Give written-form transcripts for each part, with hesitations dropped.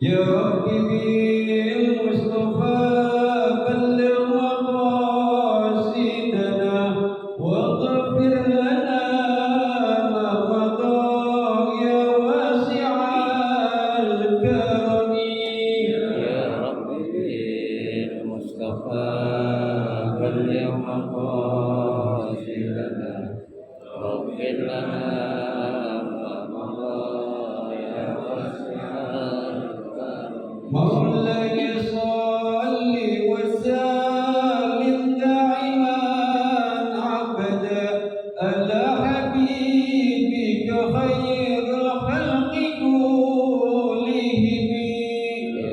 يا رب بالمصطفى بلغ مقاصدنا واغفر لنا ما مضى يا واسع الكرم. يا رب بالمصطفى بلغ مقاصدنا واغفر لنا ما مضى يا واسع الكرم. مولاي صل وسلم دائما عبدا على حبيبك خير الخلق كلهم.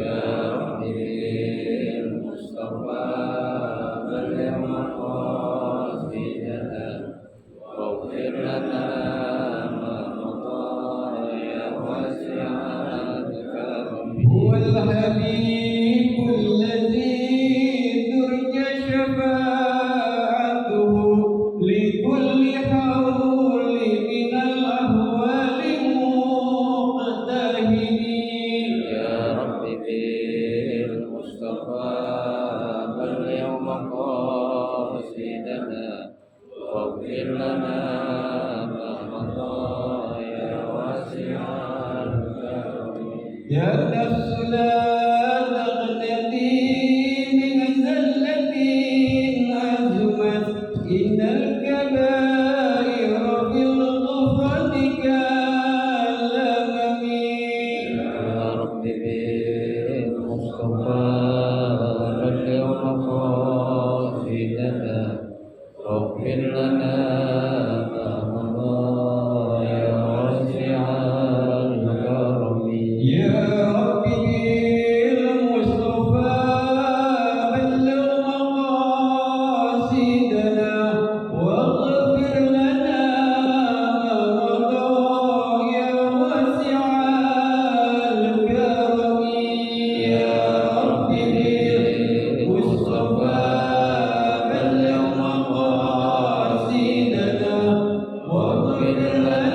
يا رب بالمصطفى بلغ مقاصدنا واغفر لنا ما مضى يا واسع الكرم. هو الحبيب الذي ترجى شفاعته لكل حول من الأهوال مقتهن. يا رب بالمصطفى بلغ مقاصدنا واغفر لنا ما مضى يا واسع الكرم. يا نفس لا تقنطي من زلة عزمت إن الكبائر في الغفران كالأمم. يا رب بالمصطفى بلغ مقاصدنا واغفر لنا ما مضى يا واسع الكرم. يا رب بالمصطفى بلغ مقاصدنا واغفر لنا ما مضى يا واسع الكرم. يا رب بالمصطفى بلغ مقاصدنا واغفر لنا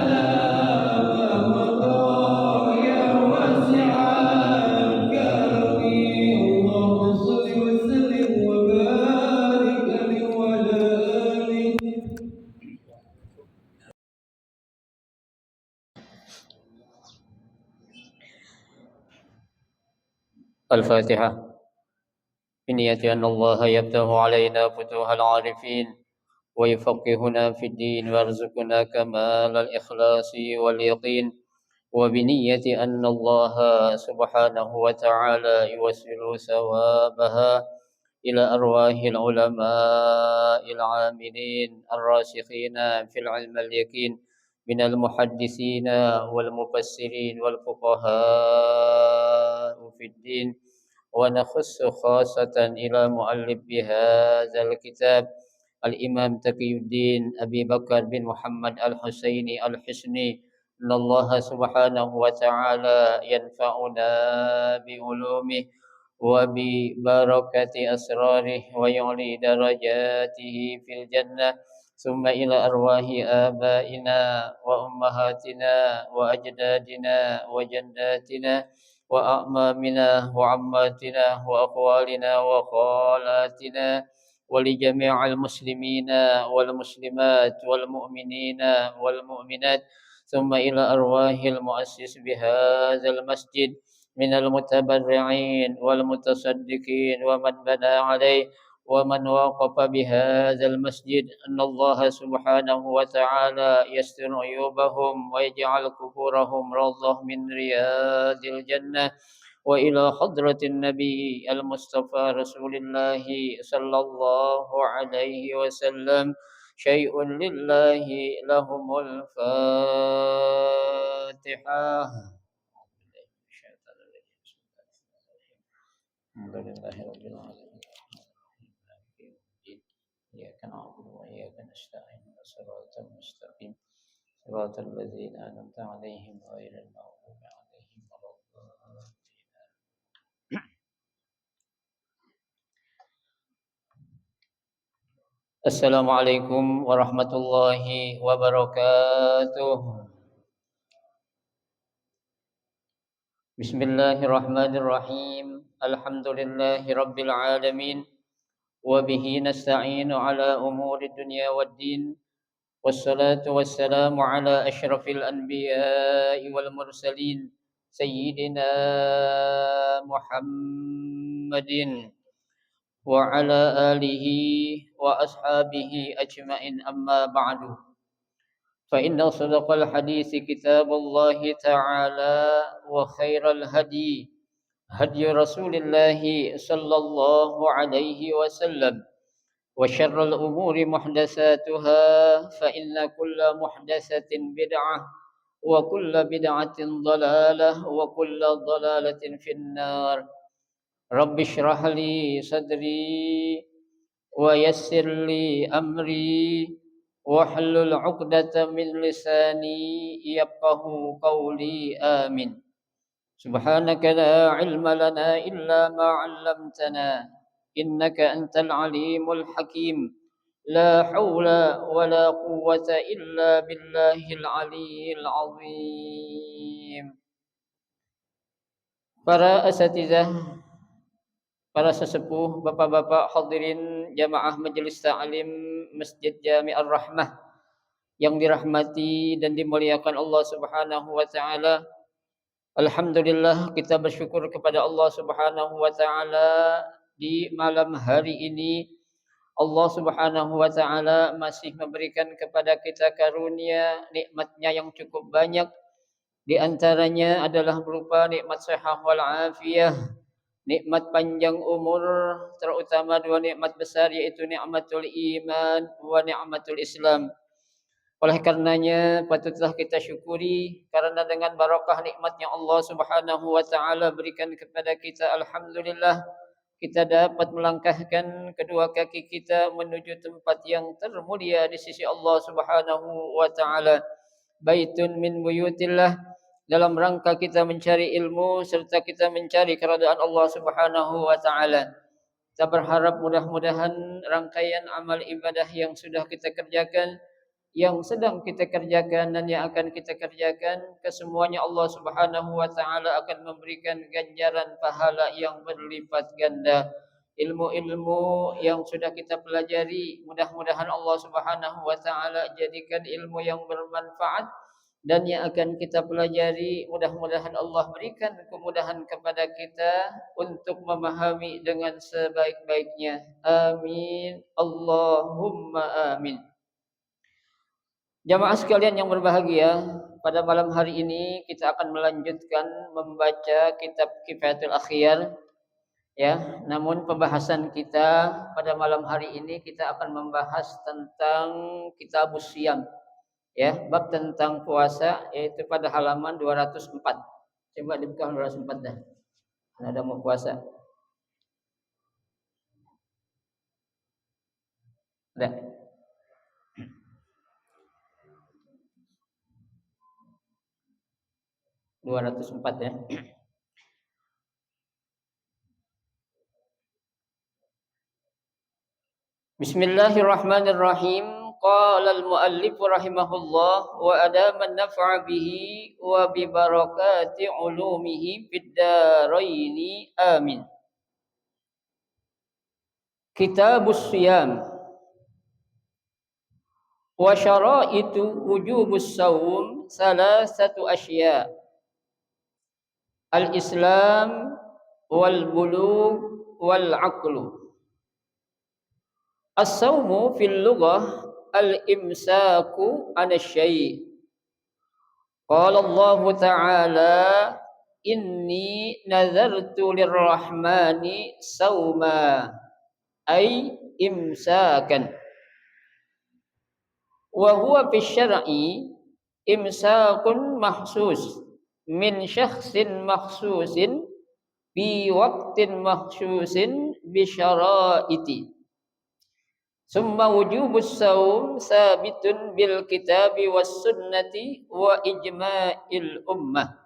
ما مضى يا واسع الكرم. اللهم صل وسلم وبارك عليه وعلى آله. الفاتحة. بنية أن الله يفتح علينا فتوح العارفين ويفقهنا في الدين ويرزقنا كمال الإخلاص واليقين، وبنية أن الله سبحانه وتعالى يوصل ثوابها إلى أرواح العلماء العاملين الراسخين في العلم اليقين من المحدثين والمفسرين والفقهاء في الدين. ونخص خاصة إلى مؤلف بهذا الكتاب الإمام تقي الدين أبي بكر بن محمد الحسيني الحسني، أن الله سبحانه وتعالى ينفعنا بعلومه وببركة أسراره ويعلي درجاته في الجنة. ثم إلى أرواح آبائنا وأمهاتنا وأجدادنا وجداتنا وأعمامنا وعماتنا وأخوالنا وخالاتنا ولجميع المسلمين والمسلمات والمؤمنين والمؤمنات. ثم إلى أرواح المؤسس بهذا المسجد من المتبرعين والمتصدقين ومن بنى عليه ومن وقف بهذا المسجد، أن الله سبحانه وتعالى يستر عيوبهم ويجعل قبورهم روضة من رياض الجنة. وإلى حضرة النبي المصطفى رسول الله صلى الله عليه وسلم شيء لله لهم الفاتحة. الحمد لله رب العالمين إياك نعبد وإياك نستعين صراط المستقيم صراط الذين أنعمت عليهم غير المغضوب عليهم ولا الضالين. Assalamualaikum warahmatullahi wabarakatuh. Bismillahirrahmanirrahim. Alhamdulillahi rabbil alamin. Wa bihi nasta'inu ala umuri dunya waddin. Wassalatu wassalamu ala asyrafil anbiya'i wal mursalin. Sayyidina Muhammadin wa ala alihi wa ashabihi ajma'in amma ba'du. فإن صدق الحديث كتاب الله تعالى وخير الهدي هدي رسول الله صلى الله عليه وسلم وشر الأمور محدثاتها فإن كل محدثة بدعة وكل بدعة ضلالة وكل ضلالة في النار رب اشرح لي صدري ويسر لي أمري واحلل عقدة من لساني يفقه قولي آمين سبحانك لا علم لنا إلا ما علمتنا إنك أنت العليم الحكيم لا حول ولا قوة إلا بالله العلي العظيم. Para asatizah, para sesepuh, bapak-bapak hadirin jamaah majelis ta'lim Masjid Jami' Ar-Rahmah yang dirahmati dan dimuliakan Allah Subhanahu wa taala. Alhamdulillah, kita bersyukur kepada Allah Subhanahu wa taala di malam hari ini Allah Subhanahu wa taala masih memberikan kepada kita karunia nikmatnya yang cukup banyak. Di antaranya adalah berupa nikmat sehat wal afiyah, nikmat panjang umur, terutama dua nikmat besar yaitu nikmatul iman wa nikmatul Islam. Oleh karenanya patutlah kita syukuri karena dengan barakah nikmatnya Allah Subhanahu wa taala berikan kepada kita, alhamdulillah kita dapat melangkahkan kedua kaki kita menuju tempat yang termulia di sisi Allah Subhanahu wa taala. Baitun min buyutillah, dalam rangka kita mencari ilmu serta kita mencari keridhaan Allah Subhanahu wa taala. Kita berharap mudah-mudahan rangkaian amal ibadah yang sudah kita kerjakan, yang sedang kita kerjakan dan yang akan kita kerjakan, kesemuanya Allah Subhanahu wa taala akan memberikan ganjaran pahala yang berlipat ganda. Ilmu-ilmu yang sudah kita pelajari, mudah-mudahan Allah Subhanahu wa taala jadikan ilmu yang bermanfaat, dan yang akan kita pelajari mudah-mudahan Allah berikan kemudahan kepada kita untuk memahami dengan sebaik-baiknya. Amin. Allahumma amin. Jamaah sekalian yang berbahagia, pada malam hari ini kita akan melanjutkan membaca kitab Kifayatul Akhyar, ya. Namun pembahasan kita pada malam hari ini kita akan membahas tentang Kitabus Shiyam, ya, bab tentang puasa, yaitu pada halaman 204. Coba dibuka 204 dah. Ada mau puasa. Ada. Dua ratus empat, ya. Bismillahirrahmanirrahim. Qala al-muallif rahimahullah wa adama an-naf'a bihi wa bi barakati ulumihi fid daraini amin. Kitabus Shiyam wa syaraitu wujubus shaum salasatu asya. Al-Islam wal bulugh wal aqlu. As-sawmu fil lughah al-imsaku 'an asy-syai'. Qala Allah Ta'ala, inni nazartu lirrahmani sawma, ay imsakan. Wa huwa fi syar'i imsakun mahsus min syakhsin makhsusin bi waqtin makhsusin bi syara'iti. Summa wujubus shaum sabitun bil kitabi was sunnati wa ijma'il ummah.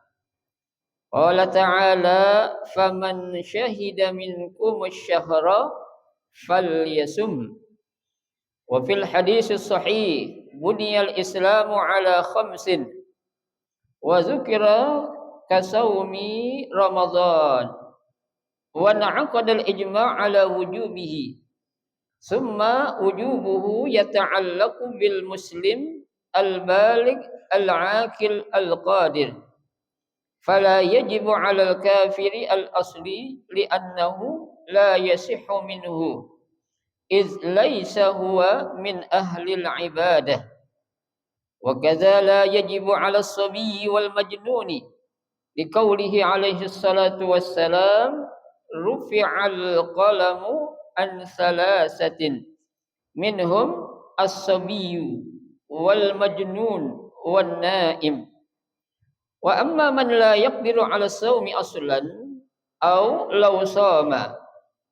Qala ta'ala, faman syahida minkum asy-syahra falyasum. Wa fil hadis sahih buniyal islamu ala khamsin wa dzukira kasaumi Ramadan wa na'aqada al-ijma' ala wujubihi summa wujubuhu yata'allaqu bil muslim al-baligh al-'aqil al-qadir fala yajibu 'ala al-kafiri al-asli li'annahu la yasihhu minhu iz laisa huwa min ahli al-ibadah wa kadza la yajibu 'ala as-sabiyyi wal majnuni liqaulihi alaihi salatu wassalam rufi'al qalamu an salasatin minhum as-sabiyyu wal majnun wan naim wa amma man la yaqdiru 'ala as-sawmi aslan aw law sama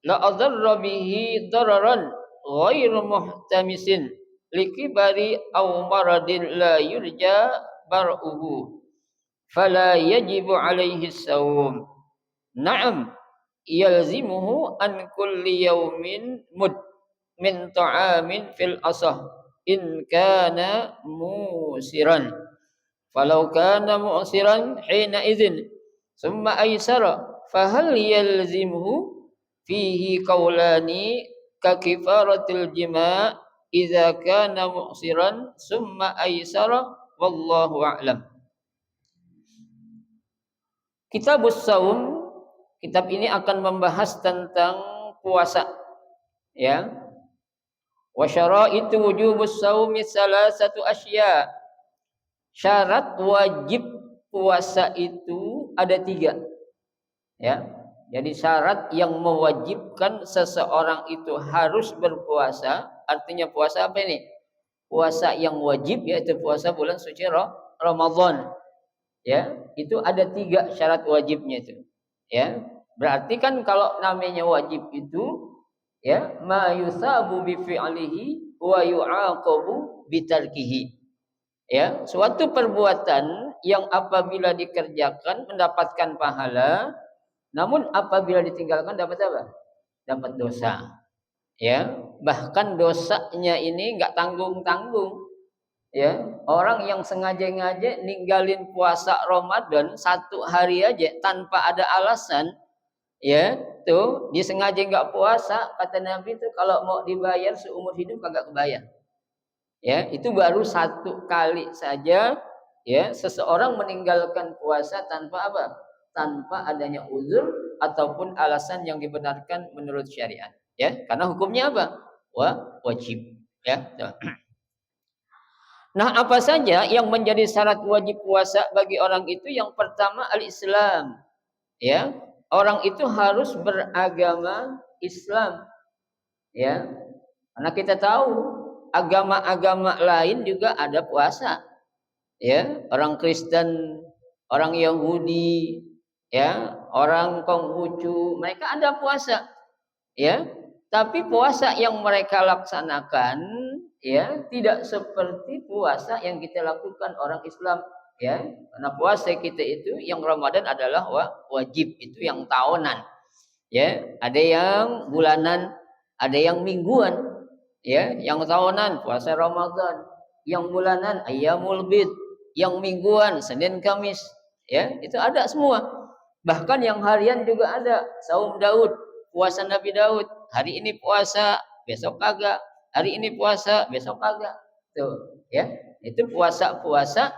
la adarra bihi dararan ghairu muhtamisin likibari aw maradin la yurja bar'uhu fala yajibu alaihi as-sawm na'am yalzimuhu an kulli yawmin mud min ta'amin fil asah in kana musiran falau kana mu'siran hina idzin summa aysara fahal yalzimuhu fihi qawlani ka kifaratil jima' idza kana mu'siran summa aysara wallahu a'lam. Kitabus Saum, kitab ini akan membahas tentang puasa, ya. Wa syaraitu wujubus saumi salasatu asya. Syarat wajib puasa itu ada 3, ya. Jadi syarat yang mewajibkan seseorang itu harus berpuasa, artinya puasa apa ini? Puasa yang wajib, yaitu puasa bulan suci Ramadan. Ya, itu ada 3 syarat wajibnya itu. Ya, berarti kan kalau namanya wajib itu, ya, ma yusabu bi fi'lihi wa yu'aqabu bi tarkihi. Ya, suatu perbuatan yang apabila dikerjakan mendapatkan pahala, namun apabila ditinggalkan dapat apa? Dapat dosa. Ya, bahkan dosanya ini enggak tanggung-tanggung. Ya, orang yang sengaja-ngaja ninggalin puasa Ramadan 1 hari aja tanpa ada alasan, ya, tuh disengaja enggak puasa, kata Nabi itu kalau mau dibayar seumur hidup kagak kebayar. Ya, itu baru 1 kali saja, ya, seseorang meninggalkan puasa tanpa apa? Tanpa adanya uzur ataupun alasan yang dibenarkan menurut syariat, ya. Karena hukumnya apa? Wajib, ya. Nah, apa saja yang menjadi syarat wajib puasa bagi orang itu? Yang pertama al-Islam. Ya, orang itu harus beragama Islam. Ya. Karena kita tahu agama-agama lain juga ada puasa. Ya, orang Kristen, orang Yahudi, ya, orang Konghucu, mereka ada puasa. Ya. Tapi puasa yang mereka laksanakan, ya, tidak seperti puasa yang kita lakukan orang Islam, ya. Karena puasa kita itu yang Ramadan adalah wajib, itu yang tahunan. Ya, ada yang bulanan, ada yang mingguan, ya. Yang tahunan puasa Ramadan, yang bulanan Ayyamul Bid, yang mingguan Senin Kamis, ya. Itu ada semua. Bahkan yang harian juga ada, Saum Daud, puasa Nabi Daud. Hari ini puasa, besok kagak. Hari ini puasa, besok kagak. Tuh, ya. Itu puasa-puasa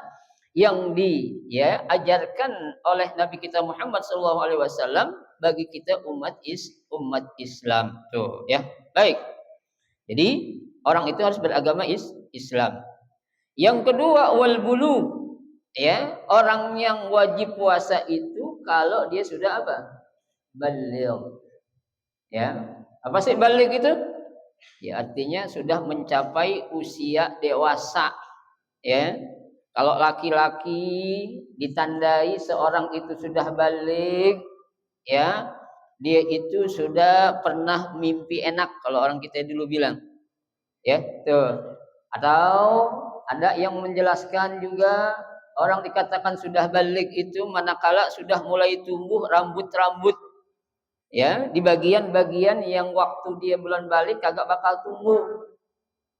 yang diajarkan oleh Nabi kita Muhammad SAW bagi kita umat Islam. Tuh, ya. Baik. Jadi, orang itu harus beragama Islam. Yang kedua, wal bulu. Ya, orang yang wajib puasa itu kalau dia sudah apa? Baligh. Ya. Apa sih baligh itu? Ya, artinya sudah mencapai usia dewasa. Ya. Kalau laki-laki ditandai seorang itu sudah baligh, ya, dia itu sudah pernah mimpi enak kalau orang kita dulu bilang. Ya, tuh. Atau ada yang menjelaskan juga orang dikatakan sudah baligh itu manakala sudah mulai tumbuh rambut-rambut. Ya, di bagian-bagian yang waktu dia bulan balik kagak bakal tumbuh.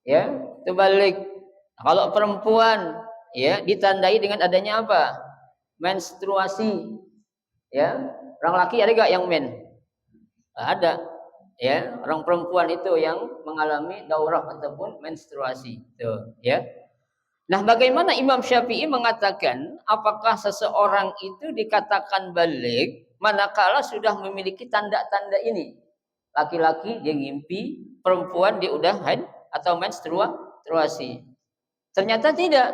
Ya, itu balik. Kalau perempuan, ya, ditandai dengan adanya apa? menstruasi. Ya, orang laki ada gak yang men? Ada. Ya, orang perempuan itu yang mengalami daurah ataupun menstruasi. Tuh, ya. Nah, bagaimana Imam Syafi'i mengatakan apakah seseorang itu dikatakan balik manakala sudah memiliki tanda-tanda ini? Laki-laki dia ngimpi, perempuan dia udah haid atau menstruasi. Ternyata tidak.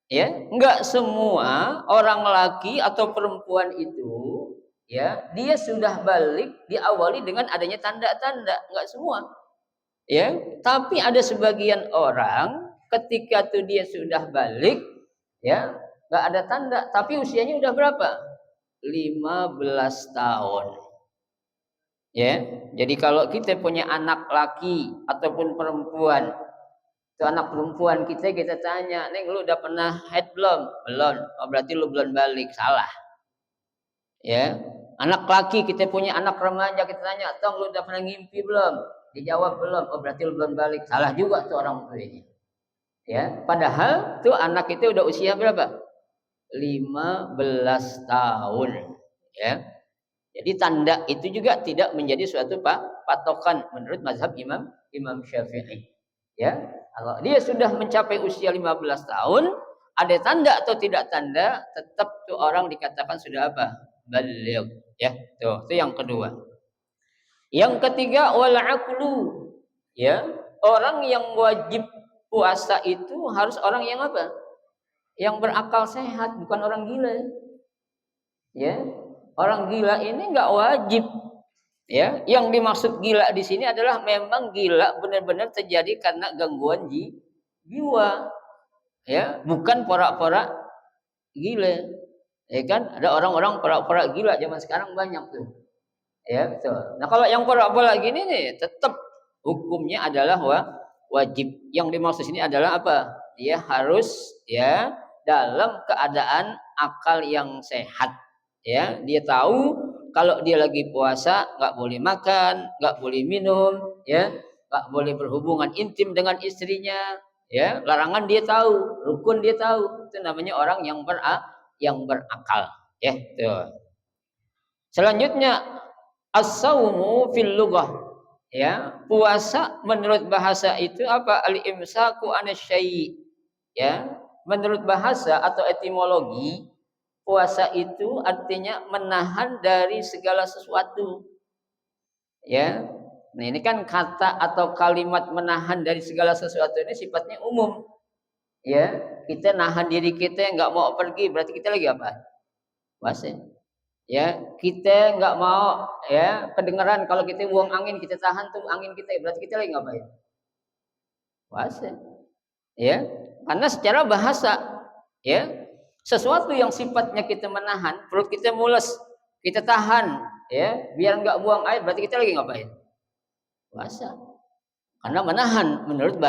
Ya, enggak semua orang laki atau perempuan itu ya, dia sudah balik diawali dengan adanya tanda-tanda, enggak semua. Ya, tapi ada sebagian orang ketika tuh dia sudah balik ya, enggak ada tanda, tapi usianya udah berapa? 15 tahun. Ya. Jadi kalau kita punya anak laki ataupun perempuan, itu anak perempuan kita tanya, "Neng, lu udah pernah haid belum?" "Belum." "Oh, berarti lu belum balik." Salah. Ya. Anak laki kita punya anak remaja kita tanya, "Tong, lu udah pernah ngimpi belum?" Dijawab belum. "Oh, berarti lu belum balik." Salah juga tuh orang tuanya. Ya, padahal tuh anak itu udah usia berapa? 15 tahun. Ya. Jadi tanda itu juga tidak menjadi suatu patokan menurut mazhab Imam Syafi'i. Ya, kalau dia sudah mencapai usia 15 tahun, ada tanda atau tidak tanda, tetap tuh orang dikatakan sudah apa? Baligh. Ya, tuh, itu yang kedua. Yang ketiga wal aqlu. Ya, orang yang wajib puasa itu harus orang yang apa? Yang berakal sehat, bukan orang gila. Ya, orang gila ini enggak wajib. Ya, yang dimaksud gila di sini adalah memang gila benar-benar terjadi karena gangguan jiwa. Ya, bukan porak-porak gila. Ya kan? Ada orang-orang porak-porak gila zaman sekarang banyak tuh. Ya, betul. Nah, kalau yang porak-porak gini nih tetap hukumnya adalah wajib. Yang dimaksud sini adalah apa? Dia harus ya dalam keadaan akal yang sehat. Ya, dia tahu kalau dia lagi puasa nggak boleh makan, nggak boleh minum, ya, nggak boleh berhubungan intim dengan istrinya, ya, larangan dia tahu, rukun dia tahu. Itu namanya orang yang berakal, ya. Tuh. Selanjutnya as-saumu fil lughah, ya, puasa menurut bahasa itu apa? Al-imsaku anasyai, ya, menurut bahasa atau etimologi puasa itu artinya menahan dari segala sesuatu. Ya. Nah, ini kan kata atau kalimat menahan dari segala sesuatu ini sifatnya umum. Ya, kita nahan diri kita yang enggak mau pergi, berarti kita lagi apa? Puasa. Ya, kita enggak mau ya kedengaran kalau kita buang angin, kita tahan tuh angin kita, berarti kita lagi ngapain? Puasa. Ya, karena secara bahasa ya, sesuatu yang sifatnya kita menahan, perut kita mules, kita tahan, ya, biar nggak buang air, berarti kita lagi ngapain? Puasa. Karena menahan menurut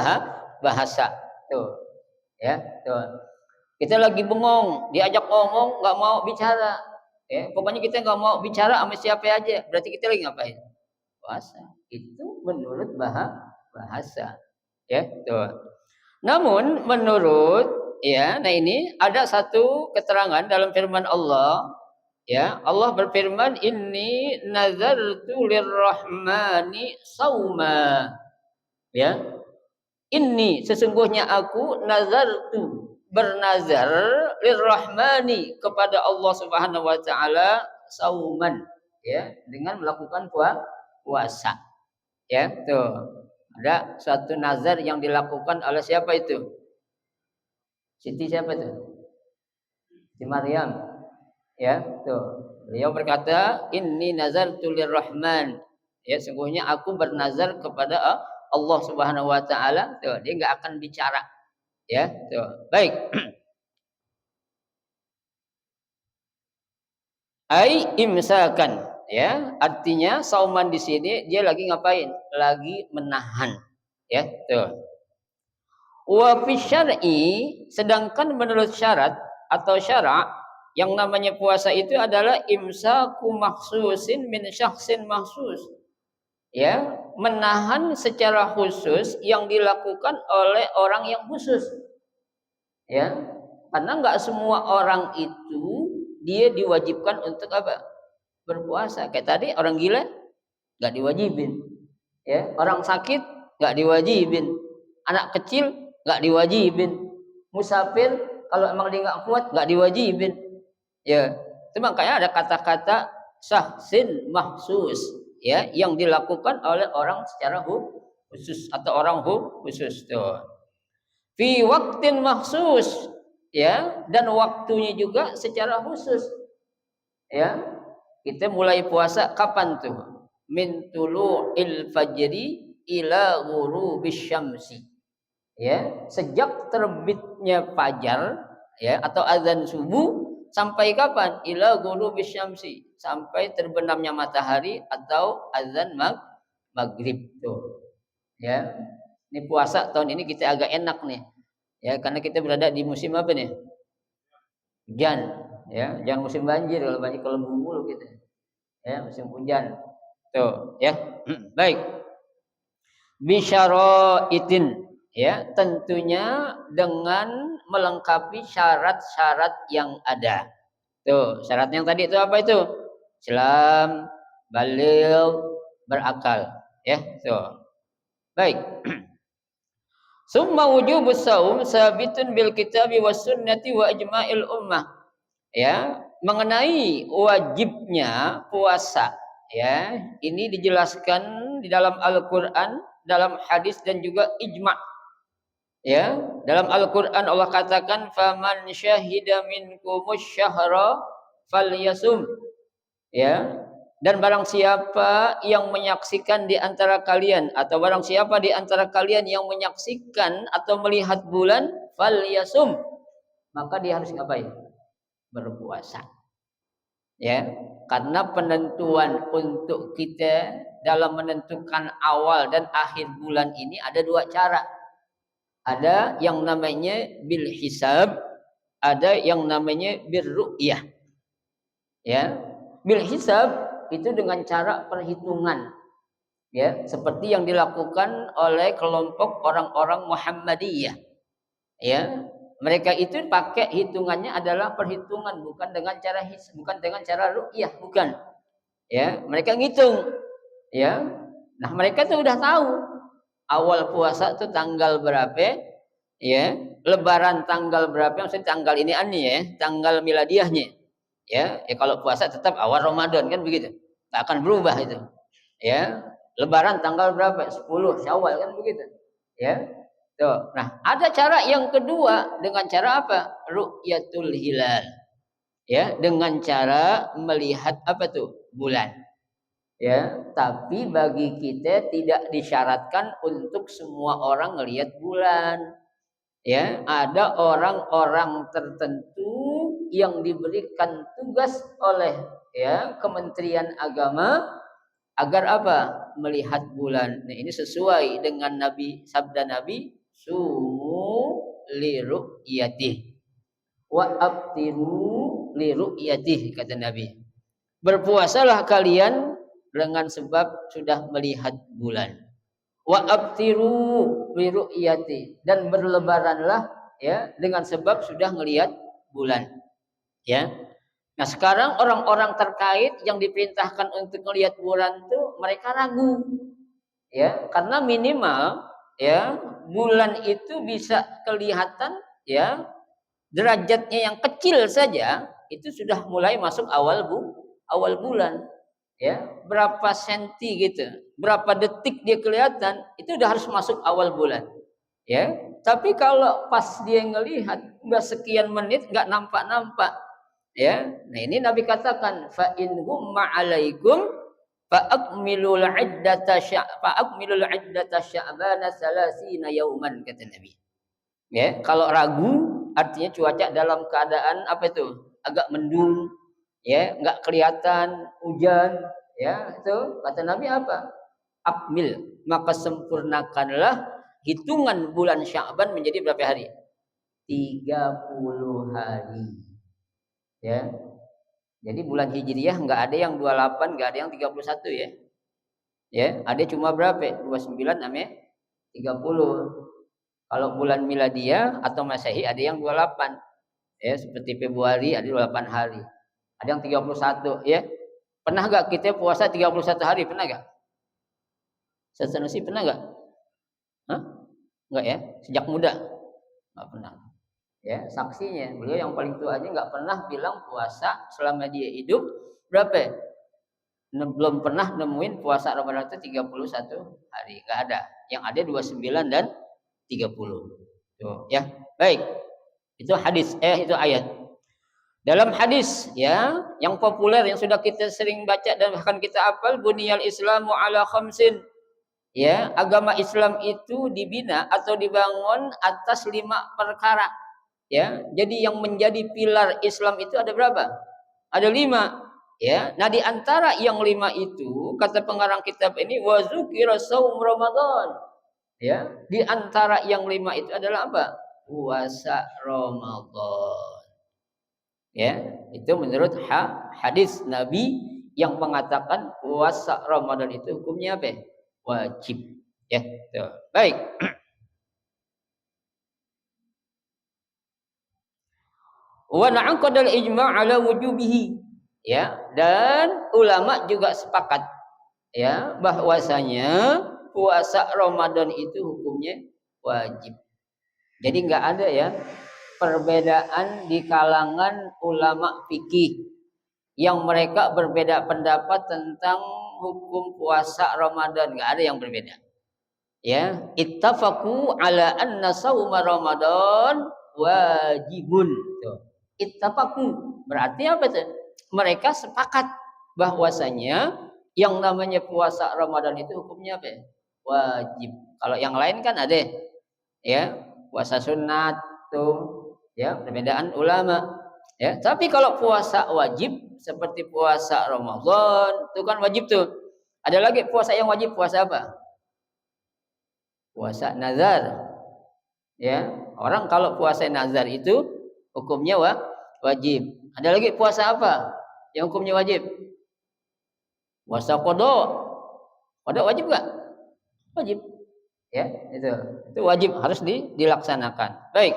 bahasa. Tuh, ya, tuh. Kita lagi bengong, diajak ngomong, nggak mau bicara. Ya, pokoknya kita nggak mau bicara sama siapa aja, berarti kita lagi ngapain? Puasa. Itu menurut bahasa. Ya, tuh. Namun menurut ya, nah ini ada satu keterangan dalam firman Allah, ya. Allah berfirman, "Inni nazartu lirrahmani sauma." Ya. Inni sesungguhnya aku nazartu bernazar lirrahmani kepada Allah Subhanahu wa taala sauman, ya, dengan melakukan puasa. Ya, tuh. Ada suatu nazar yang dilakukan oleh siapa itu? Siti siapa itu? Siti Maryam. Ya, tuh. Beliau berkata, "Inni nazartu lirrahman." Ya, sungguhnya aku bernazar kepada Allah Subhanahu wa taala. Tuh, dia enggak akan bicara. Ya, tuh. Baik. Ai imsakan, ya. Artinya sauman di sini dia lagi ngapain? Lagi menahan. Ya, tuh. Wa fi syar'i, sedangkan menurut syarat atau syara' yang namanya puasa itu adalah imsaku makhsusin min syakhsin makhsus. Ya, menahan secara khusus yang dilakukan oleh orang yang khusus. Ya, karena enggak semua orang itu dia diwajibkan untuk apa? Berpuasa. Kayak tadi orang gila nggak diwajibin, ya. Orang sakit nggak diwajibin, anak kecil nggak diwajibin, musafir kalau emang dia nggak kuat nggak diwajibin, ya. Itu makanya ada kata-kata syahsin mahsus, ya, yang dilakukan oleh orang secara khusus atau orang khusus tuh. Fi waktin mahsus, ya, dan waktunya juga secara khusus, ya. Kita mulai puasa kapan tuh? Min tulu'il fajri ila ghurubis syamsi. Ya, sejak terbitnya fajar, ya, atau azan subuh sampai kapan? Ila ghurubis syamsi, sampai terbenamnya matahari atau azan maghrib tuh. Ya. Ini puasa tahun ini kita agak enak nih. Ya, karena kita berada di musim apa nih? Hujan, ya, jangan musim banjir, kalau banjir kelembu mulu gitu. Ya, musim hujan. Tuh, ya. Baik. Bisyaraitin, ya, tentunya dengan melengkapi syarat-syarat yang ada. Tuh, syarat yang tadi itu apa itu? Islam, baligh, berakal, ya. Tuh. Baik. Summa wujubus saum sabitun bil kitabi was sunnati wa ijma'il ummah. Ya, mengenai wajibnya puasa, ya, ini dijelaskan di dalam Al-Qur'an, dalam hadis dan juga ijma'. Ya, dalam Al-Qur'an Allah katakan faman syahida minkumus syahra falyasum. Ya. Dan barang siapa yang menyaksikan di antara kalian, atau barang siapa di antara kalian yang menyaksikan atau melihat bulan, falyasum, maka dia harus ngapain? Berpuasa. Ya, karena penentuan untuk kita dalam menentukan awal dan akhir bulan ini ada dua cara. Ada yang namanya bil hisab, ada yang namanya bir ru'yah. Ya, bil hisab itu dengan cara perhitungan, ya, seperti yang dilakukan oleh kelompok orang-orang Muhammadiyah, ya. Mereka itu pakai hitungannya adalah perhitungan, bukan dengan cara ru'yah, bukan, ya. Mereka ngitung, ya. Nah, mereka tuh udah tahu awal puasa itu tanggal berapa, ya, lebaran tanggal berapa, maksudnya tanggal ini ya, tanggal miladiahnya. Ya, kalau puasa tetap awal Ramadan kan begitu. Tak akan berubah itu. Ya, lebaran tanggal berapa? 10 Syawal kan begitu. Ya. Tuh. Nah, ada cara yang kedua dengan cara apa? Ru'yatul hilal. Ya, dengan cara melihat apa tuh? Bulan. Ya, tapi bagi kita tidak disyaratkan untuk semua orang melihat bulan. Ya, ada orang-orang tertentu yang diberikan tugas oleh, ya, Kementerian Agama agar apa? Melihat bulan. Nah, ini sesuai dengan sabda Nabi, sumu liru'yatih wa abtiru liru'yatih, kata Nabi. Berpuasalah kalian dengan sebab sudah melihat bulan. Wa abtiru bi ru'yati, dan berlebaranlah, ya, dengan sebab sudah melihat bulan, ya. Nah, sekarang orang-orang terkait yang diperintahkan untuk melihat bulan itu mereka ragu, ya, karena minimal, ya, bulan itu bisa kelihatan, ya, derajatnya yang kecil saja itu sudah mulai masuk awal bulan. Ya, berapa senti gitu, berapa detik dia kelihatan, itu udah harus masuk awal bulan, ya. Tapi kalau pas dia ngelihat udah sekian menit nggak nampak, ya. Nah, ini Nabi katakan fa in humma alaikum fa akmilul iddata sya'bana salasina yauman, kata Nabi. Ya, kalau ragu artinya cuaca dalam keadaan apa itu? Agak mendung, ya, nggak kelihatan hujan, ya, itu kata Nabi apa? Akmil, maka sempurnakanlah hitungan bulan Sya'ban menjadi berapa hari? 30 hari, ya. Jadi bulan Hijriyah nggak ada yang 28, nggak ada yang 31, ya. Ya, ada cuma berapa? 29 sampai 30. Kalau bulan Miladiyah atau Masehi ada yang 28. Ya, seperti Februari ada 28 hari. Ada yang 31 ya. Pernah gak kita puasa 31 hari? Pernah gak? Sanusi pernah gak? Hah? Enggak ya? Sejak muda? Enggak pernah. Ya, saksinya beliau yang paling tua aja nggak pernah bilang puasa selama dia hidup berapa? Belum pernah nemuin puasa Ramadan itu 31 hari, nggak ada. Yang ada 29 dan 30. Tuh, ya. Baik. Itu hadis, itu ayat. Dalam hadis ya, yang populer yang sudah kita sering baca dan bahkan kita hafal, buniyal Islamu ala khamsin. Ya, agama Islam itu dibina atau dibangun atas 5 perkara. Ya, jadi yang menjadi pilar Islam itu ada berapa? Ada 5. Ya, nah di antara yang 5 itu kata pengarang kitab ini wa dzukira shaum Ramadan. Ya, di antara yang 5 itu adalah apa? Puasa Ramadan. Ya, itu menurut hadis Nabi yang mengatakan puasa Ramadan itu hukumnya apa? Wajib. Ya, tuh. Baik. Wa na'aqadal ijma' ala wujubihi. Ya, dan ulama juga sepakat ya bahwasanya puasa Ramadan itu hukumnya wajib. Jadi enggak ada ya perbedaan di kalangan ulama fikih yang mereka berbeda pendapat tentang hukum puasa Ramadan, enggak ada yang berbeda. Ya, ittafaqu ala anna shauma Ramadan wajibun. Tuh. Ittafaqu berarti apa tuh? Mereka sepakat bahwasanya yang namanya puasa Ramadan itu hukumnya apa? Wajib. Kalau yang lain kan ada ya, puasa sunat tuh, ya, perbedaan ulama. Ya, tapi kalau puasa wajib seperti puasa Ramadan itu kan wajib tuh. Ada lagi puasa yang wajib, puasa apa? Puasa nazar. Ya, orang kalau puasa nazar itu hukumnya wajib. Ada lagi puasa apa yang hukumnya wajib? Puasa qada. Qada wajib enggak? Wajib. Ya, itu. Itu wajib harus dilaksanakan. Baik.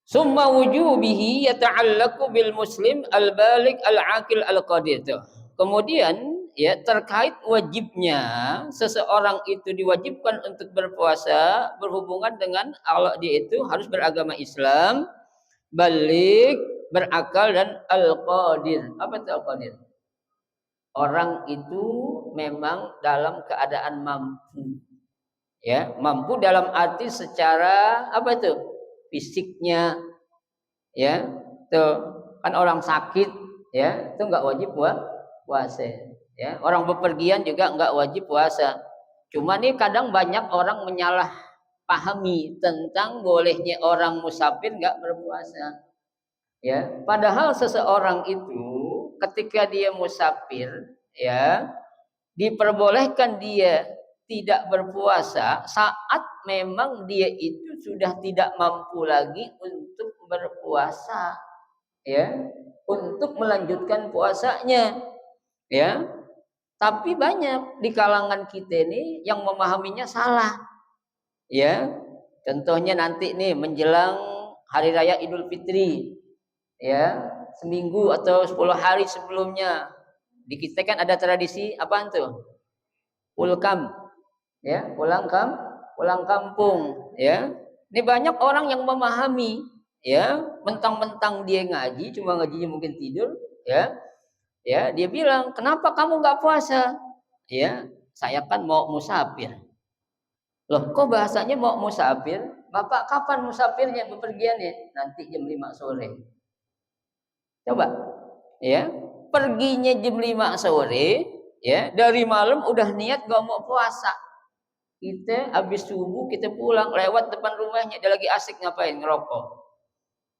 Summa wujubihi yata'allaqu bil muslim al-baligh al-aqil al-qadir. Kemudian ya terkait wajibnya seseorang itu diwajibkan untuk berpuasa berhubungan dengan Allah, dia itu harus beragama Islam, balik, berakal dan al-qadir. Apa itu al-qadir? Orang itu memang dalam keadaan mampu. Ya, mampu dalam arti secara apa itu? Fisiknya. Ya. Tuh, kan orang sakit ya, itu enggak wajib puasa. Ya, orang bepergian juga enggak wajib puasa. Cuma nih kadang banyak orang menyalah pahami tentang bolehnya orang musafir enggak berpuasa. Ya, padahal seseorang itu ketika dia musafir ya diperbolehkan dia tidak berpuasa saat memang dia itu sudah tidak mampu lagi untuk berpuasa ya, untuk melanjutkan puasanya ya. Tapi banyak di kalangan kita ini yang memahaminya salah ya. Contohnya nanti nih menjelang hari raya Idul Fitri ya, seminggu atau 10 hari sebelumnya di kita kan ada tradisi apaan tuh? Pulkam ya, pulang kampung ya. Ini banyak orang yang memahami ya, mentang-mentang dia ngaji, cuma ngajinya mungkin tidur ya. Ya, dia bilang, "Kenapa kamu nggak puasa?" Ya, "Saya kan mau musafir." Loh, kok bahasanya mau musafir? Bapak kapan musafirnya bepergiannya? Nanti jam 5 sore. Coba ya, perginya jam 5 sore ya, dari malam udah niat gak mau puasa. Kita habis subuh kita pulang lewat depan rumahnya, dia lagi asik ngapain? Ngerokok.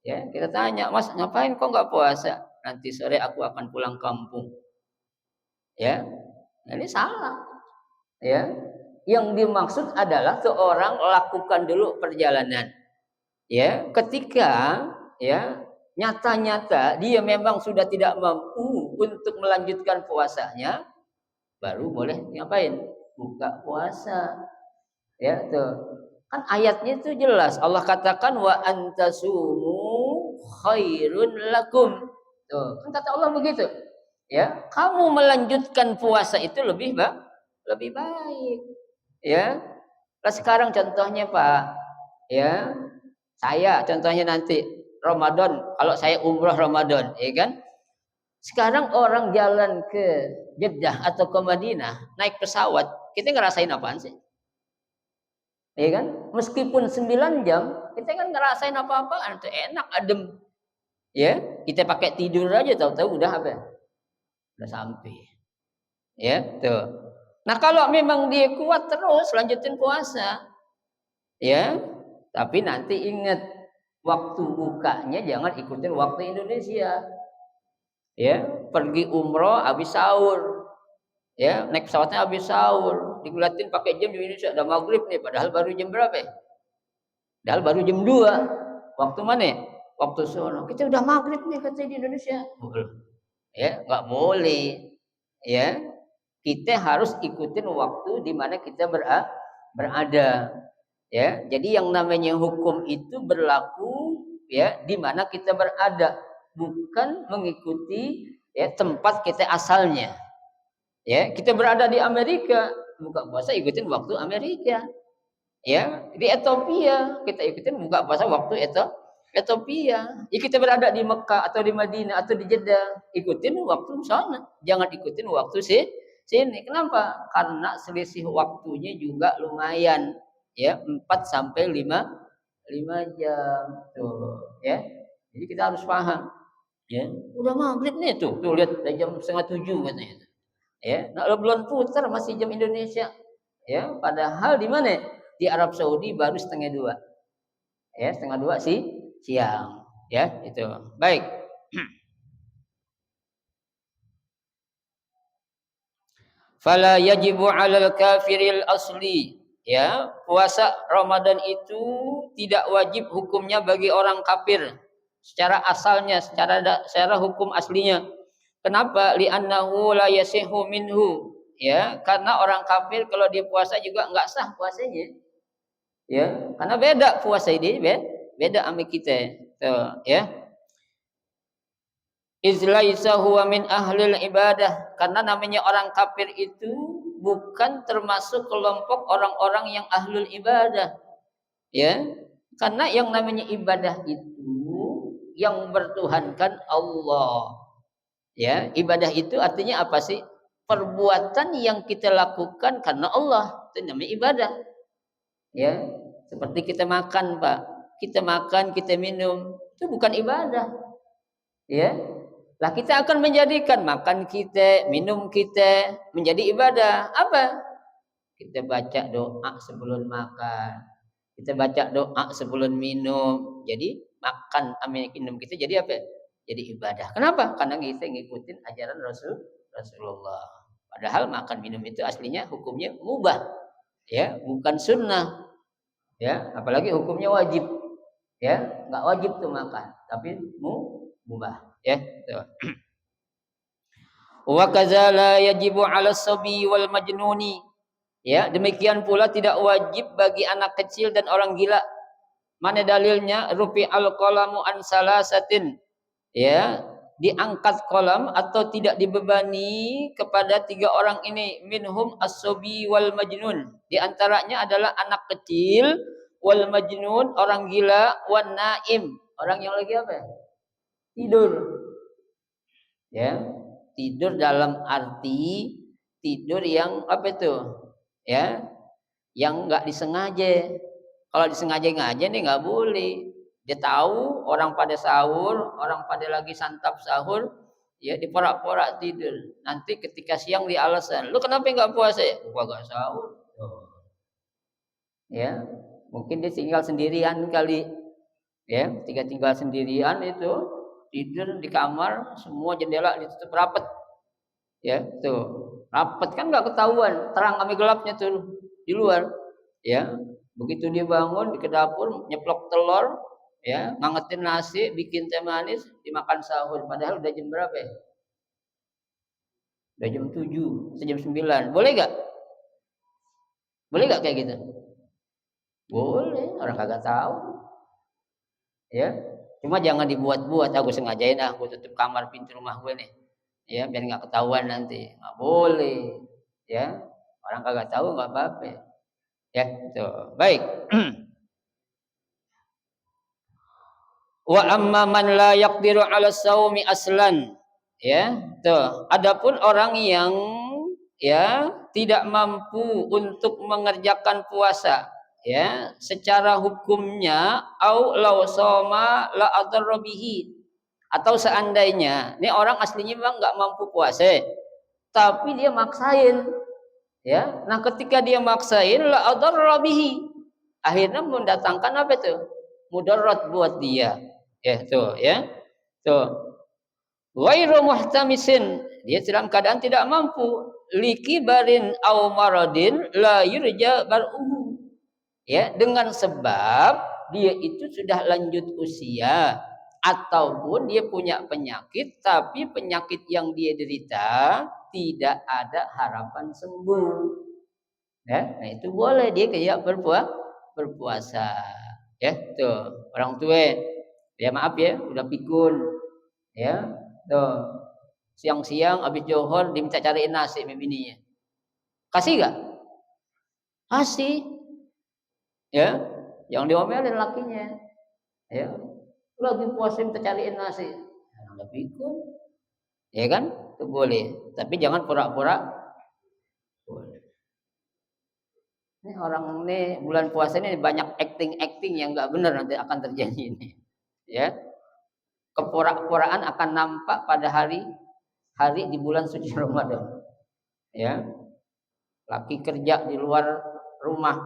Ya, kita tanya, "Mas, ngapain kok nggak puasa?" "Nanti sore aku akan pulang kampung." Ya. Nah, ini salah. Ya. Yang dimaksud adalah seorang lakukan dulu perjalanan. Ya, ketika ya nyata-nyata dia memang sudah tidak mampu untuk melanjutkan puasanya, baru boleh ngapain? Buka puasa. Ya, tuh. Kan ayatnya itu jelas. Allah katakan wa antasumu khairun lakum. Tuh, kan kata Allah begitu. Ya, kamu melanjutkan puasa itu lebih baik. Ya. Nah, sekarang contohnya Pak, ya. Saya contohnya nanti Ramadan, kalau saya umroh Ramadan, ya kan? Sekarang orang jalan ke Jeddah atau ke Madinah naik pesawat, kita ngerasain apaan sih? Ya kan? Meskipun 9 jam, kita kan ngerasain apa-apaan, itu enak, adem. Ya, kita pakai tidur aja tahu-tahu udah apa? Udah sampai. Ya, tuh. Nah, kalau memang dia kuat terus lanjutin puasa, ya. Tapi nanti ingat waktu bukanya jangan ikutin waktu Indonesia. Ya, pergi umroh habis sahur. Ya, naik pesawatnya habis sahur. Dilihatin pakai jam di Indonesia udah maghrib nih, padahal baru jam berapa ya? Padahal baru jam 2. Waktu mana ya? Waktu sono. Kita udah maghrib nih katanya di Indonesia. Ya, nggak boleh. Ya, kita harus ikutin waktu di mana kita berada. Ya, jadi yang namanya hukum itu berlaku ya di mana kita berada, bukan mengikuti ya tempat kita asalnya. Ya, kita berada di Amerika, buka puasa ikutin waktu Amerika. Ya, di Ethiopia kita ikutin buka puasa waktu Ethiopia. Ya, kita berada di Mekah atau di Madinah atau di Jeddah, ikutin waktu sana. Jangan ikutin waktu sini. Kenapa? Karena selisih waktunya juga lumayan. Ya, 4 sampai 5 jam tuh, ya. Jadi kita harus paham. Ya, udah maghrib nih tuh lihat jam 6:30 katanya. Ya, nah, belum putar masih jam Indonesia. Ya, padahal di mana? Di Arab Saudi baru 1:30. Ya, 1:30 sih siang. Ya, itu. Baik. Fala yajibu 'alal kafiril asli. Ya, puasa Ramadan itu tidak wajib hukumnya bagi orang kafir secara asalnya, secara hukum aslinya. Kenapa? Li'annahu la yasihu minhu. Ya, karena orang kafir kalau dia puasa juga enggak sah puasanya. Ya, karena beda puasa ini, beda sama kita. Tuh, ya. Izlaisa huwa min ahlil ibadah, karena namanya orang kafir itu bukan termasuk kelompok orang-orang yang ahlul ibadah, ya. Karena yang namanya ibadah itu yang bertuhankan Allah. Ya, ibadah itu artinya apa sih? Perbuatan yang kita lakukan karena Allah, itu namanya ibadah. Ya, seperti kita makan, Pak. Kita makan, kita minum, itu bukan ibadah. Ya, lah kita akan menjadikan makan kita, minum kita menjadi ibadah. Apa? Kita baca doa sebelum makan. Kita baca doa sebelum minum. Jadi makan sama minum kita jadi apa? Jadi ibadah. Kenapa? Karena kita ngikutin ajaran Rasulullah. Padahal makan minum itu aslinya hukumnya mubah. Ya, bukan sunnah. Ya, apalagi hukumnya wajib. Ya, nggak wajib tuh makan, tapi mubah. Ya, tuh. Wa kadzala yajibu 'ala sabi wal majnuni. Ya, demikian pula tidak wajib bagi anak kecil dan orang gila. Mana dalilnya? Rufi al-qalamu an salasatin. Ya, diangkat kolam atau tidak dibebani kepada 3 orang ini, minhum as-sabi wal majnun. Di antaranya adalah anak kecil, wal majnun orang gila, wan naim orang yang lagi apa? Tidur. Ya, tidur dalam arti tidur yang apa itu? Ya, yang enggak disengaja. Kalau disengaja-ngaja nih enggak boleh. Dia tahu orang pada sahur, orang pada lagi santap sahur, ya diporak-porak tidur. Nanti ketika siang dia alasan, "Lu kenapa enggak puasa ya?" "Gua enggak sahur." Oh. Ya, mungkin dia tinggal sendirian kali. Ya, ketika tinggal sendirian itu tidur di kamar, semua jendela ditutup rapat. Ya, tuh. Rapat kan enggak ketahuan, terang kami gelapnya tuh di luar. Ya, begitu dia bangun ke dapur, nyeplok telur, ya, ngangetin nasi, bikin teh manis, dimakan sahur. Padahal udah jam berapa ya? Udah jam 7, sejam 9. Boleh enggak? Boleh enggak kayak gitu? Boleh, orang kagak tahu. Ya. Cuma jangan dibuat-buat, aku sengajain aku tutup kamar pintu rumah gue nih. Ya, biar nggak ketahuan nanti. Nggak boleh. Ya. Orang kagak tahu nggak apa-apa. Ya, itu. Baik. Wa amma man la yaqdiru 'ala shaumi aslan. Ya, tuh. Adapun orang yang ya tidak mampu untuk mengerjakan puasa, ya, secara hukumnya au law shoma la adarra bihi. Atau seandainya ini orang aslinya memang nggak mampu puasa, tapi dia maksain, ya. Nah, ketika dia maksain la adarra bihi, akhirnya mendatangkan apa itu? Mudarat buat dia. Ya, tuh, ya. Tuh. Ghairu muhtamisin, dia dalam keadaan tidak mampu, likibarin au maradin la yurja bar'uhu. Ya, dengan sebab dia itu sudah lanjut usia ataupun dia punya penyakit tapi penyakit yang dia derita tidak ada harapan sembuh. Ya, nah itu boleh dia kayak berpuasa. Ya, tuh. Orang tua, ya maaf ya, udah pikun. Ya, tuh. Siang-siang habis johor diminta cariin nasi sama bininya. Kasih gak? Kasih. Ya, yang diomelin lakinya. Ya, lagi puasa minta cariin nasi. Udah pikun. Ya kan? Itu boleh. Tapi jangan pura-pura. Ini orang ini bulan puasa ini banyak acting-acting yang nggak benar nanti akan terjadi ini. Ya, kepura-puraan akan nampak pada hari di bulan suci Ramadan. Ya, laki kerja di luar rumah,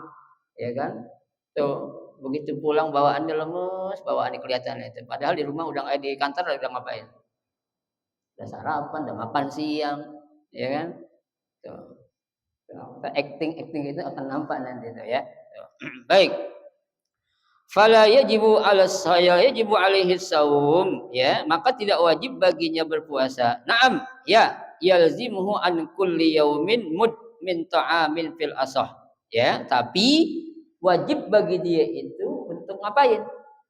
ya kan? Tuh, begitu pulang bawaannya lemes, bawaannya kelihatan itu. Padahal di rumah udah di kantor udah ngapain? Udah sarapan, udah makan siang, ya kan? Tuh. Acting itu akan nampak nanti itu ya. Baik. Fala yajibu 'ala saya yajibu 'alaihi shaum, ya, maka tidak wajib baginya berpuasa. Naam, ya, yalzimuhu an kulli yaumin mud min ta'amin fil asah. Ya, tapi wajib bagi dia itu untuk ngapain?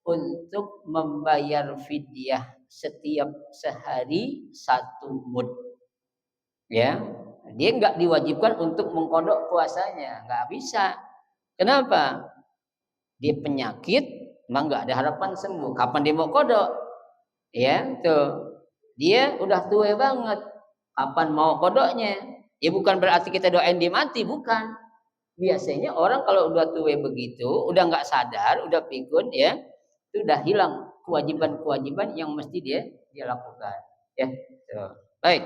Untuk membayar fidyah setiap sehari 1 mud. Ya, dia enggak diwajibkan untuk mengkodok puasanya, enggak bisa. Kenapa? Dia penyakit, memang enggak ada harapan sembuh. Kapan dia mau kodok? Ya, tuh. Dia udah tua banget. Kapan mau kodoknya? Ya bukan berarti kita doain dia mati, bukan. Biasanya orang kalau udah tua begitu, udah enggak sadar, udah pikun, ya, itu udah hilang kewajiban-kewajiban yang mesti dia lakukan. Ya, tuh. Baik.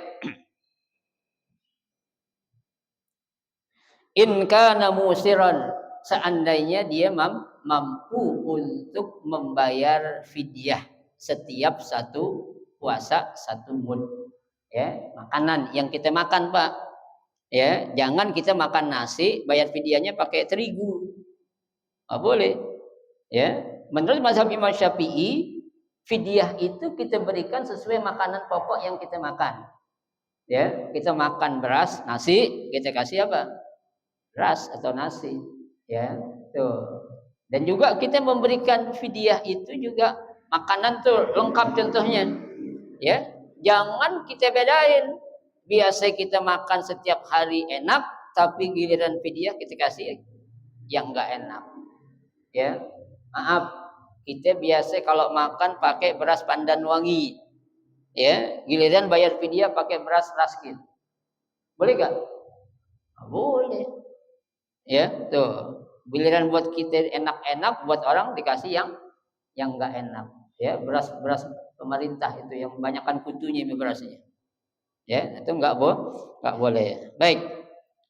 In kana musiran, seandainya dia mampu untuk membayar fidyah setiap 1 puasa 1 mud. Ya, makanan yang kita makan, Pak. Ya, jangan kita makan nasi bayar fidyahnya pakai terigu. Enggak boleh. Ya, menurut mazhab Imam Syafi'i, fidyah itu kita berikan sesuai makanan pokok yang kita makan. Ya, kita makan beras, nasi, kita kasih apa? Beras atau nasi, ya, tuh. Dan juga kita memberikan fidyah itu juga makanan tuh lengkap contohnya, ya. Jangan kita bedain. Biasa kita makan setiap hari enak, tapi giliran fidyah kita kasih yang enggak enak. Ya, maaf, kita biasa kalau makan pakai beras pandan wangi, ya, giliran bayar fidyah pakai beras raskin. Boleh gak? Boleh. Ya, tuh. Giliran buat kita enak-enak, buat orang dikasih yang enggak enak. Ya, beras pemerintah itu yang kebanyakan kutunya berasnya. Ya, itu enggak boleh. Baik.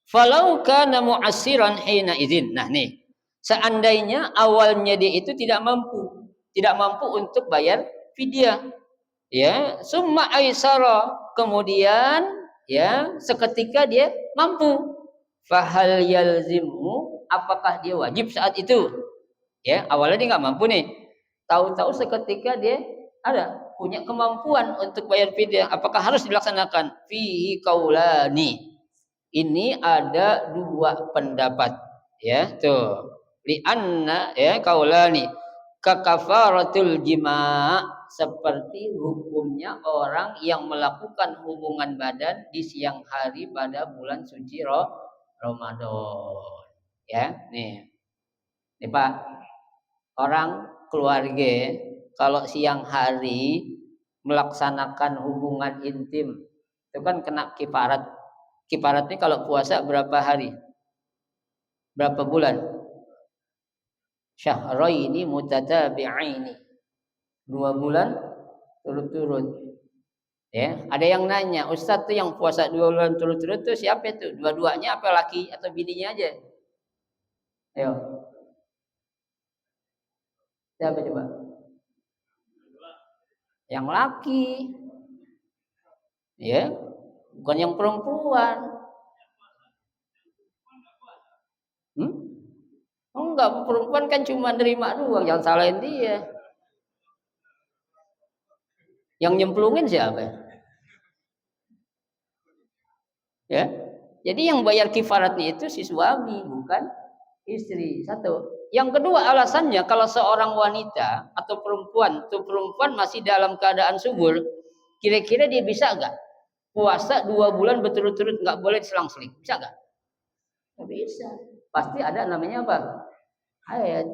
Falau kana mu'assiran hina idzin. Nah, nih. Seandainya awalnya dia itu tidak mampu untuk bayar fidyah. Ya, summa aisara, kemudian ya seketika dia mampu. Fahal yalzimu, apakah dia wajib saat itu? Ya, awalnya dia nggak mampu nih. Tahu-tahu seketika dia ada punya kemampuan untuk bayar fidyah, apakah harus dilaksanakan? Fihi qaulani. Ini ada 2 pendapat. Ya, tuh. Li'anna, ya, qaulani. Kakafaratul jima' seperti hukumnya orang yang melakukan hubungan badan di siang hari pada bulan suci Ramadan. Ya, nih. Nih Pak, orang keluarga kalau siang hari melaksanakan hubungan intim itu kan kena kifarat. Kifaratnya kalau puasa berapa hari? Berapa bulan? Syahraini mutatabi'aini. 2 bulan turut-turut. Ya, ada yang nanya, Ustadz tuh yang puasa 2 bulan turut-turut tuh siapa itu? Dua-duanya apa laki atau bininya aja? Ayo. Siapa coba? Yang laki. Ya, bukan yang perempuan. Hmm? Enggak, perempuan kan cuma nerima doang, jangan salahin dia. Yang nyemplungin siapa? Ya. Jadi yang bayar kifaratnya itu si suami, bukan istri. Satu. Yang kedua alasannya kalau seorang wanita atau perempuan masih dalam keadaan subur, kira-kira dia bisa nggak puasa 2 bulan berturut-turut nggak boleh selang-seling? Bisa nggak? Nggak bisa. Pasti ada namanya apa? Haid.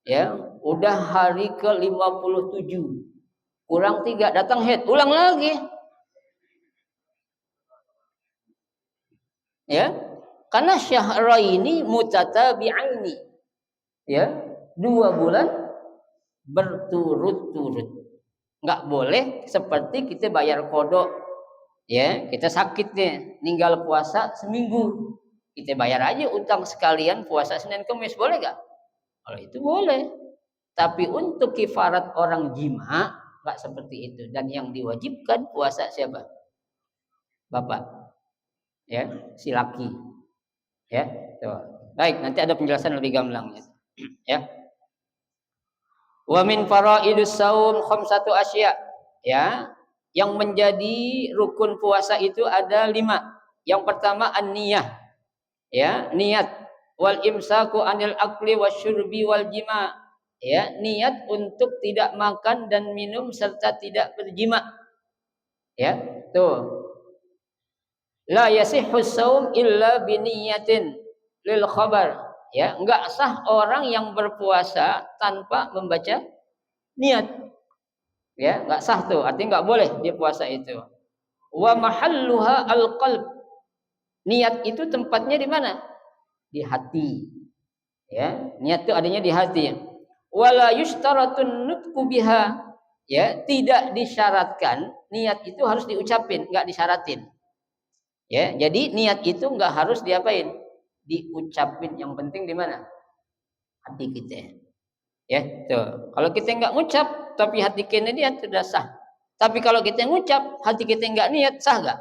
Ya, udah hari ke-57. Kurang 3 datang haid, ulang lagi. Ya. Karena syahraini mutatabi'aini. Ya, 2 bulan berturut-turut. Nggak boleh seperti kita bayar kodok. Ya, kita sakit nih, ninggal puasa seminggu. Kita bayar aja utang sekalian puasa Senin Kamis, boleh nggak? Kalau itu boleh. Tapi untuk kifarat orang jima nggak seperti itu. Dan yang diwajibkan puasa siapa? Bapak. Ya, si laki. Ya, tuh. Baik, nanti ada penjelasan lebih gamblang. Ya. Wa min faraidus saum khamsatu asya. Ya, yang menjadi rukun puasa itu ada 5. Yang pertama an-niyah. Ya, niat wal imsaku anil akli wasyurbi wal jima. Ya, niat untuk tidak makan dan minum serta tidak berjima. Ya, tuh. La yasihhu saum illa biniyatin lil khabar. Ya, enggak sah orang yang berpuasa tanpa membaca niat. Ya, enggak sah tuh, artinya enggak boleh dia puasa itu. Wa mahalluha al-qalb. Niat itu tempatnya di mana? Di hati. Ya, niat itu adanya di hati. Wala yushtaratun nutqu biha. Ya, tidak disyaratkan niat itu harus diucapin, enggak disyaratin. Ya, jadi niat itu enggak harus diapain? Diucapin. Yang penting di mana? Hati kita. Ya, tuh. Kalau kita enggak ngucap tapi hati kita niat sudah sah. Tapi kalau kita ngucap hati kita enggak niat, sah enggak?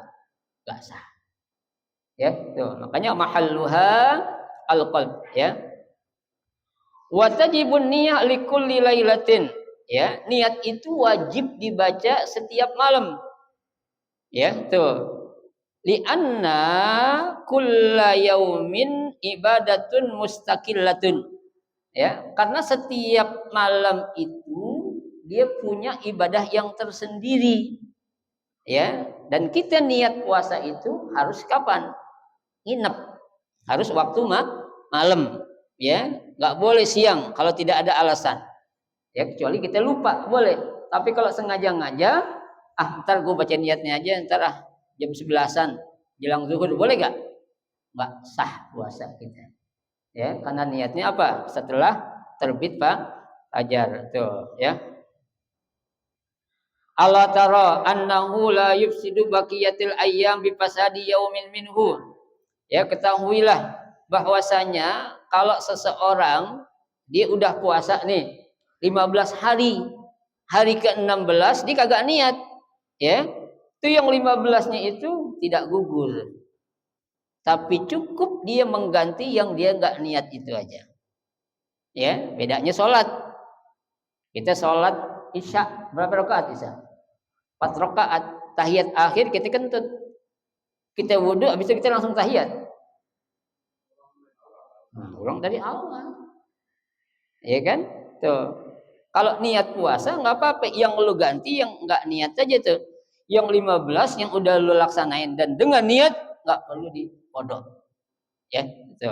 Enggak sah. Ya, tuh. Makanya mahalluha al-qalb, ya. Wa tajibun niyah likulli lailatin. Ya, niat itu wajib dibaca setiap malam. Ya, tuh. Li'anna kulla yaumin ibadatun mustaqillatun. Ya, karena setiap malam itu dia punya ibadah yang tersendiri. Ya, dan kita niat puasa itu harus kapan? Nginep. Harus waktu malam. Ya, nggak boleh siang kalau tidak ada alasan. Ya, kecuali kita lupa, boleh. Tapi kalau sengaja-ngaja, ntar gue baca niatnya aja, ntar jam 11-an jelang zuhur, boleh gak? Nggak sah puasa kita. Ya, karena niatnya apa? Setelah terbit fajar tuh, ya. Allah tara annahu la yufsidu baqiyatil ayyam bi fasadi yaumin minhu. Ya, ketahuilah bahwasanya kalau seseorang dia udah puasa nih 15 hari, hari ke-16 dia kagak niat, ya. Itu yang 15-nya itu tidak gugur. Tapi cukup dia mengganti yang dia enggak niat itu aja. Ya, bedanya sholat. Kita sholat isya berapa rakaat isya? 4 rakaat. Tahiyat akhir kita kentut. Kita wudhu, habis itu kita langsung tahiyat. Ulang dari awal. Ya kan? Tuh. Kalau niat puasa nggak apa-apa, yang lu ganti yang nggak niat aja tuh. Yang 15 yang udah lu laksanain dan dengan niat nggak perlu dipodok. Ya, itu.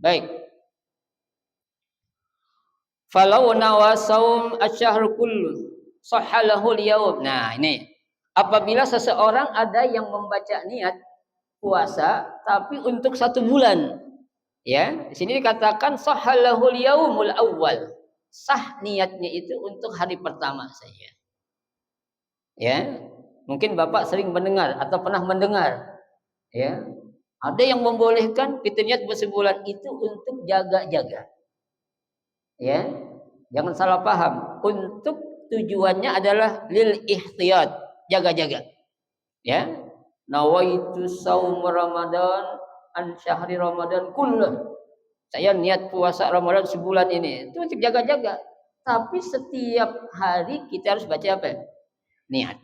Baik. Falau nawa saum asyahr kullu sahalahu yaum. Nah, ini. Apabila seseorang ada yang membaca niat puasa tapi untuk 1 bulan. Ya, di sini dikatakan sahalahul yaumul awal. Sah niatnya itu untuk hari pertama saja. Ya. Mungkin Bapak sering mendengar atau pernah mendengar, ya. Ada yang membolehkan kita niat bersebulan itu untuk jaga-jaga. Ya. Jangan salah paham. Untuk tujuannya adalah lil ihtiyat, jaga-jaga. Ya. Nawaitu saum Ramadan an syahri Ramadan kullah. Saya niat puasa Ramadan sebulan ini. Itu untuk jaga-jaga. Tapi setiap hari kita harus baca apa? Niat.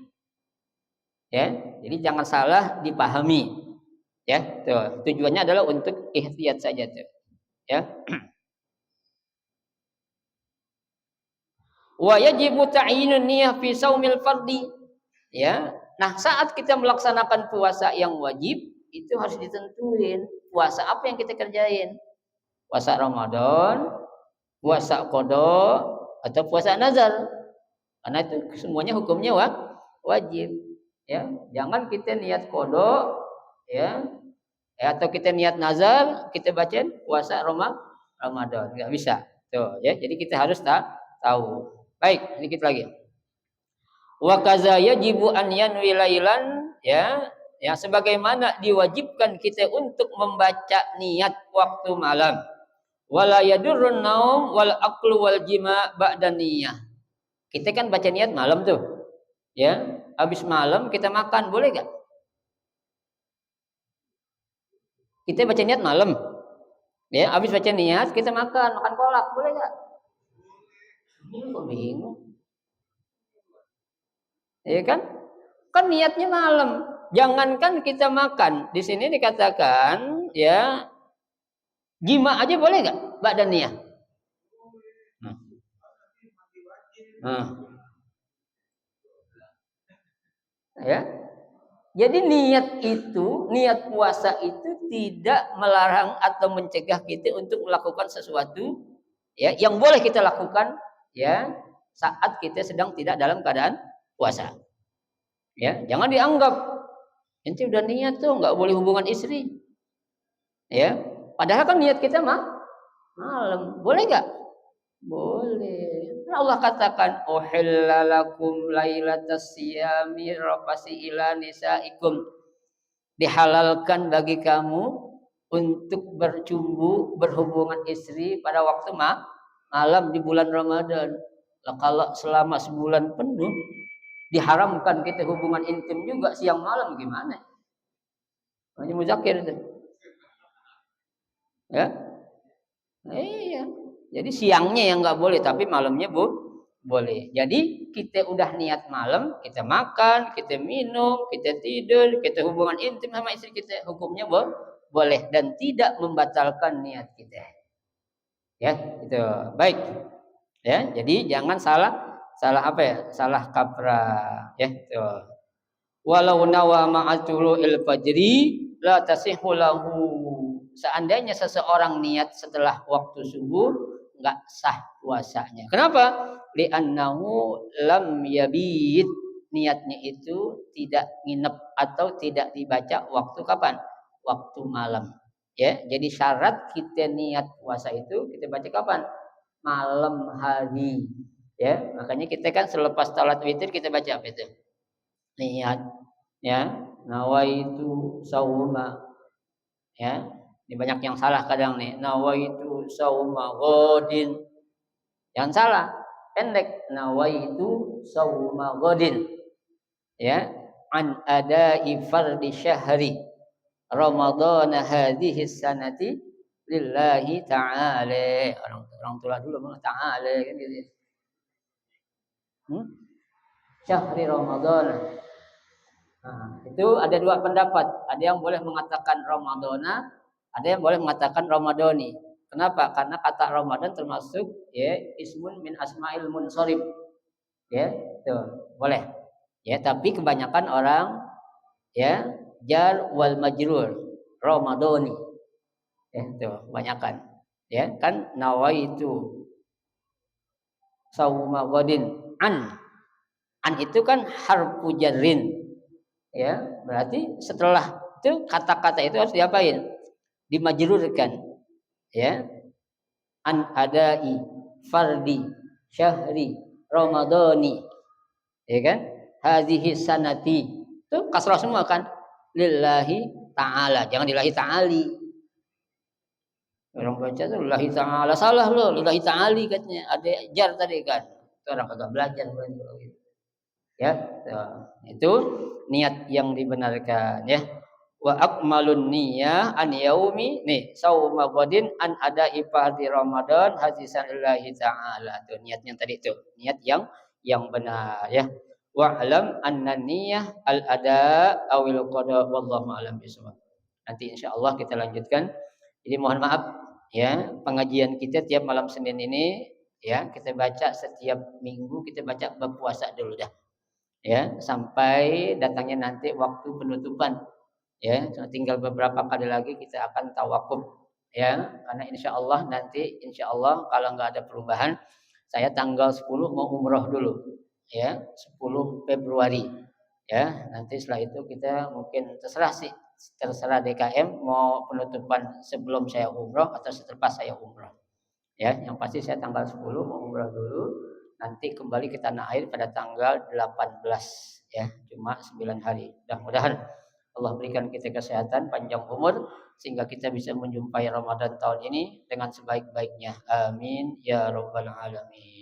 Ya. Jadi jangan salah dipahami. Ya, tuh. Tujuannya adalah untuk ihtiyat saja tuh. Ya. Wa yajibu ta'yinun niyah fi shaumil fardhi. Ya. Nah, saat kita melaksanakan puasa yang wajib, itu harus ditentuin puasa apa yang kita kerjain. Puasa Ramadan, puasa qada atau puasa nazar. Karena itu semuanya hukumnya wajib. Ya, jangan kita niat qada ya, atau kita niat nazar, kita baca puasa Ramadan. Enggak bisa. Tuh, ya. Jadi kita harus tahu. Baik, sedikit lagi. Wa kaza yajibu an yanwi lailan, ya. Ya, sebagaimana diwajibkan kita untuk membaca niat waktu malam. Wala yadurrun naum wal aqlu wal jima' ba'da niyah. Kita kan baca niat malam tuh. Ya, habis malam kita makan, boleh gak? Kita baca niat malam. Ya, habis baca niat kita makan kolak, boleh gak? Kok bingung? Ya kan? Kan niatnya malam. Jangankan kita makan. Di sini dikatakan ya, jima aja boleh gak? Ba'da niyah. Ya. Jadi niat puasa itu tidak melarang atau mencegah kita untuk melakukan sesuatu ya yang boleh kita lakukan ya saat kita sedang tidak dalam keadaan puasa. Ya, jangan dianggap ente udah niat tuh nggak boleh hubungan istri. Ya, padahal kan niat kita malam. Boleh nggak? Boleh. Allah katakan uhilla lakum lailatas siyami rafasi ila nisaikum. Dihalalkan bagi kamu untuk berhubungan istri pada waktu malam di bulan Ramadan. Kalau selama sebulan penuh diharamkan kita hubungan intim juga siang malam gimana? Hanya muzakir itu. Ya. Iya. Jadi siangnya yang nggak boleh, tapi malamnya boleh. Jadi kita udah niat malam, kita makan, kita minum, kita tidur, kita hubungan intim sama istri kita, hukumnya boleh dan tidak membatalkan niat kita. Ya, itu baik. Ya, jadi jangan salah apa ya? Salah kaprah. Ya, itu. Walau nawa ma'atulu il fajri la tasihhu lahu. Seandainya seseorang niat setelah waktu subuh enggak sah puasanya. Kenapa? Li'annahu lam yabit. Niatnya itu tidak nginep atau tidak dibaca waktu kapan? Waktu malam. Ya, jadi syarat kita niat puasa itu kita baca kapan? Malam hari. Ya, makanya kita kan selepas salat witir kita baca apa itu? Niat ya, nawaitu sauma. Ya, ini banyak yang salah kadang nih. Nawaitu sauma godin. Jangan salah. Pendek. Nawaitu sauma godin. Ya. An ada'i fardi syahri Ramadan hadhihi sanati lillahi ta'ala. Orang tua dulu bilang ta'ala kan gitu. Syahri Ramadan. Nah, itu ada dua pendapat. Ada yang boleh mengatakan Ramadana, ada yang boleh mengatakan Ramadhani. Kenapa? Karena kata Ramadan termasuk ya ismun min asma'il munsharif. Ya, tuh, boleh. Ya, tapi kebanyakan orang ya jar wal majrur Ramadhani. Ya, tuh, kebanyakan. Ya, kan nawaitu sauma ghadin an itu kan harfu jarrin. Ya, berarti setelah itu kata-kata itu harus diapain? Dimajrurkan. Ya, an adai fardi syahri ramadhani, ya kan, hadhihi sanati itu kasrah semua kan, lillahi ta'ala, jangan lillahi ta'ali. Orang baca tuh lillahi ta'ala, salah loh, lillahi ta'ali katanya, ada jar tadi kan, itu orang kagak belajar berarti. Ya, itu niat yang dibenarkan ya. Wa akmalun niyah an yaumi nih sauma ghadin an ada ifadi Ramadan hadisallahi taala. Tuh niatnya tadi itu, niat yang benar ya. Wa alam anna niyah al ada awil qada wallahu alam bisawab. Nanti insyaallah kita lanjutkan. Jadi mohon maaf ya, pengajian kita tiap malam Senin ini ya, kita baca setiap minggu, kita baca bab puasa dulu dah. Ya, sampai datangnya nanti waktu penutupan. Ya, tinggal beberapa kali lagi kita akan tawakuf ya, karena insya Allah nanti insya Allah kalau nggak ada perubahan saya tanggal 10 mau umroh dulu ya, 10 Februari ya, nanti setelah itu kita mungkin terserah DKM mau penutupan sebelum saya umroh atau setelah saya umroh ya, yang pasti saya tanggal 10 mau umroh dulu, nanti kembali ke tanah air pada tanggal 18 ya, cuma 9 hari. Mudah-mudahan Allah berikan kita kesehatan, panjang umur, sehingga kita bisa menjumpai Ramadan tahun ini dengan sebaik-baiknya. Amin ya rabbal alamin.